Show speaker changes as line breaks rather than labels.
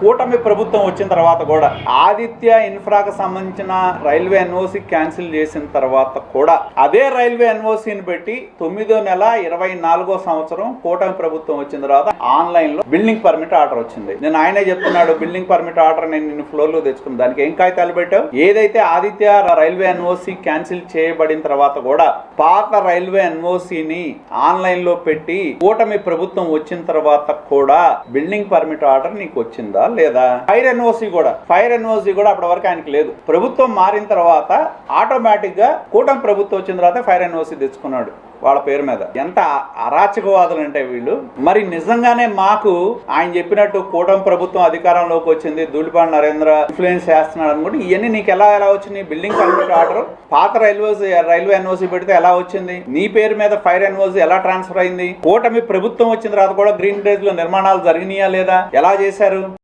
కూటమి ప్రభుత్వం వచ్చిన తర్వాత కూడా ఆదిత్య ఇన్ఫ్రాకు సంబంధించిన రైల్వే ఎన్ఓసి క్యాన్సిల్ చేసిన తర్వాత కూడా అదే రైల్వే ఎన్ఓసిని పెట్టి 9వ నెల 24వ సంవత్సరం కూటమి ప్రభుత్వం వచ్చిన తర్వాత ఆన్లైన్ లో బిల్డింగ్ పర్మిట్ ఆర్డర్ వచ్చింది. నేను ఆయనే చెప్తున్నాడు, బిల్డింగ్ పర్మిట్ ఆర్డర్ నేను నిన్ను ఫ్లోర్ లో తెచ్చుకున్నాను, దానికి ఏం కాగితాలు పెట్టావు? ఏదైతే ఆదిత్య రైల్వే ఎన్ఓసి క్యాన్సిల్ చేయబడిన తర్వాత కూడా పాత రైల్వే ఎన్ఓసిని ఆన్లైన్ లో పెట్టి కూటమి ప్రభుత్వం వచ్చిన తర్వాత కూడా బిల్డింగ్ పర్మిట్ ఆర్డర్ నీకు వచ్చిందా లేదా? ఫైర్ ఎన్ఓసి కూడా అప్పటి వరకు ఆయనకి లేదు. ప్రభుత్వం మారిన తర్వాత ఆటోమేటిక్ గా కూటమి ప్రభుత్వం వచ్చిన తర్వాత ఫైర్ ఎన్ఓసి తెచ్చుకున్నాడు వాళ్ళ పేరు మీద. ఎంత అరాచకవాదులు అంటే వీళ్ళు. మరి నిజంగానే మాకు ఆయన చెప్పినట్టు కూటమి ప్రభుత్వం అధికారంలోకి వచ్చింది, ధూళిపాండి నరేంద్ర ఇన్ఫ్లుయెన్స్ చేస్తున్నాడు అనుకుంటే ఇవన్నీ నీకు ఎలా వచ్చింది? బిల్డింగ్ పర్మిట్ ఆర్డర్ పాత రైల్వే ఎన్ఓసి పెడితే ఎలా వచ్చింది? నీ పేరు మీద ఫైర్ ఎన్ఓసి ఎలా ట్రాన్స్ఫర్ అయింది? కూటమి ప్రభుత్వం వచ్చిన తర్వాత కూడా గ్రీన్ రేజ్ లో నిర్మాణాలు జరిగినాయా లేదా? ఎలా చేశారు?